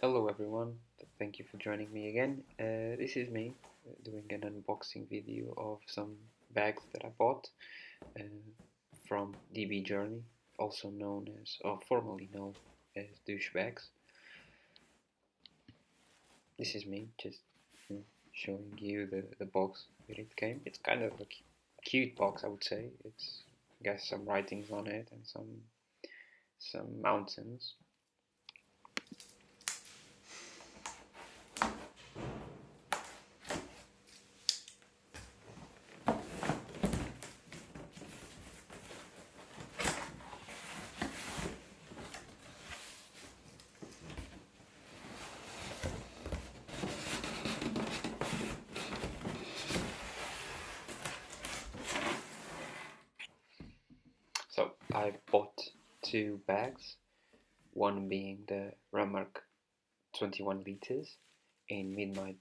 Hello everyone, thank you for joining me again. This is me doing an unboxing video of some bags that I bought uh, from DBjourney, also known as, or formerly known as douche bags. This is me just showing you the box that it came. It's kind of a cute box, I would say. It's got some writings on it and some mountains. So I bought two bags, one being the Ramverk 21 liters in Midbight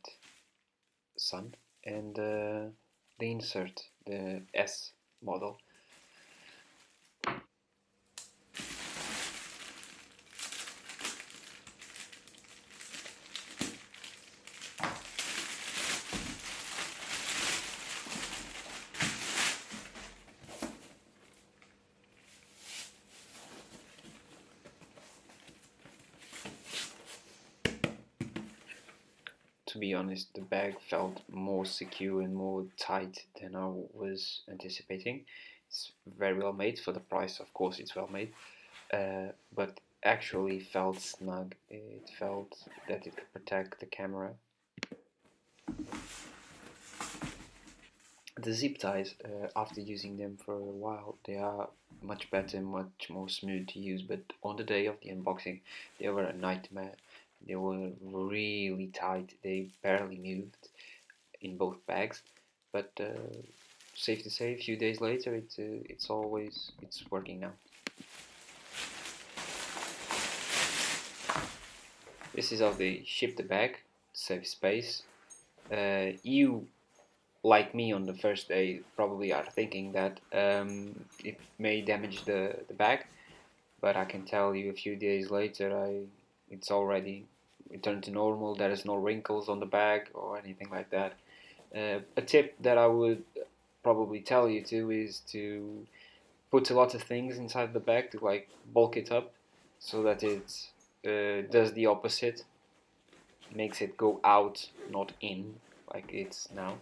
Sun and the Insert, the S model. To be honest, the bag felt more secure and more tight than I was anticipating. It's very well made for the price, of course it's well made, but actually felt snug. It felt that it could protect the camera. The zip ties, after using them for a while, they are much better and much more smooth to use, but on the day of the unboxing they were a nightmare. They were really tight, they barely moved in both bags, but safe to say a few days later it's working now. This is how they ship the bag, save space. You, like me on the first day, probably are thinking that it may damage the bag, but I can tell you a few days later it's already returned to normal. There is no wrinkles on the bag or anything like that. A tip that I would probably tell you to is to put a lot of things inside the bag to like bulk it up so that it does the opposite, makes it go out, not in like it's now.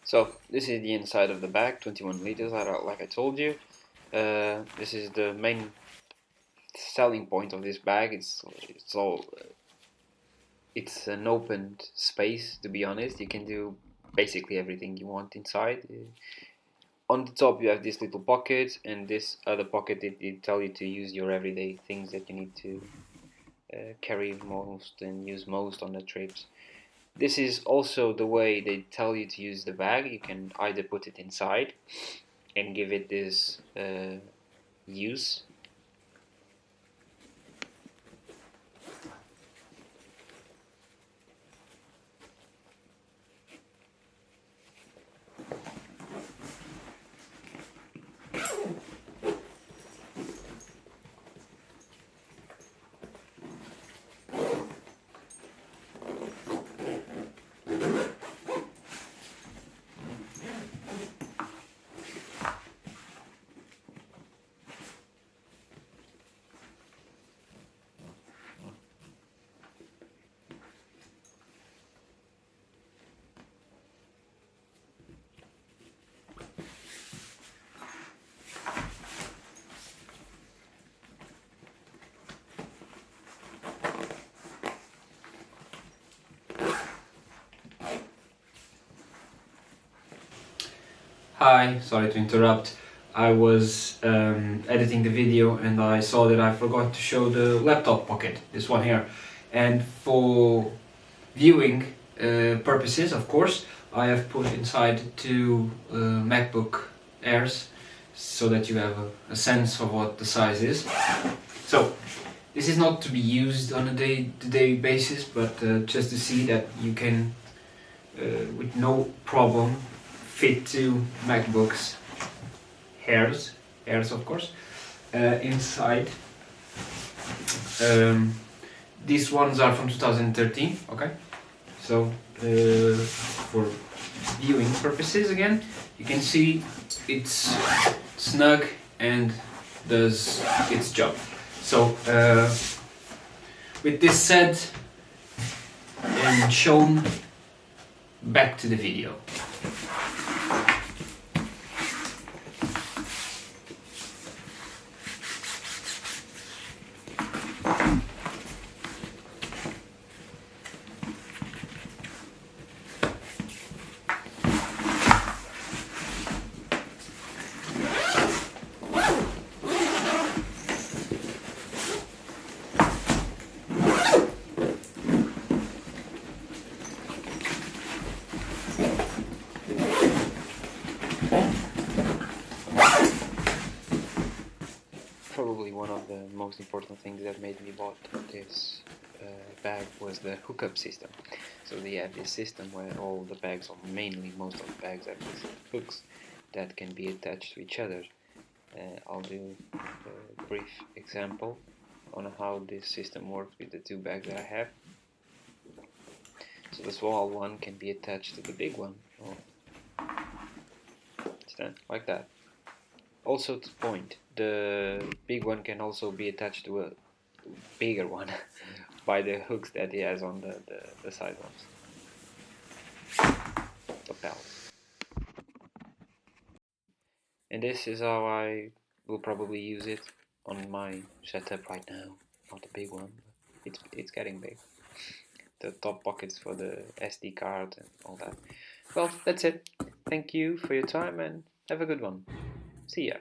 So this is the inside of the bag, 21 liters, like I told you. This is the main selling point of this bag. It's an open space, to be honest. You can do basically everything you want inside. On the top you have this little pocket, and this other pocket it tells you to use your everyday things that you need to carry most and use most on the trips. This is also the way they tell you to use the bag. You can either put it inside and give it this use. Hi, sorry to interrupt. I was editing the video and I saw that I forgot to show the laptop pocket, this one here. And for viewing purposes, of course, I have put inside two MacBook Airs so that you have a sense of what the size is. So this is not to be used on a day-to-day basis, but just to see that you can with no problem fit two MacBooks Airs of course inside. These ones are from 2013, okay? So for viewing purposes again, you can see it's snug and does its job. So with this said and shown, back to the video. Probably one of the most important things that made me bought this bag was the hookup system. So they have this system where all the bags, or mainly most of the bags, have these hooks that can be attached to each other. I'll do a brief example on how this system works with the two bags that I have. So the small one can be attached to the big one, or stand like that. Also to point, the big one can also be attached to a bigger one by the hooks that he has on the side ones. Lapels. And this is how I will probably use it on my setup right now. Not a big one, but it's getting big. The top pockets for the SD card and all that. Well, that's it. Thank you for your time and have a good one. See ya.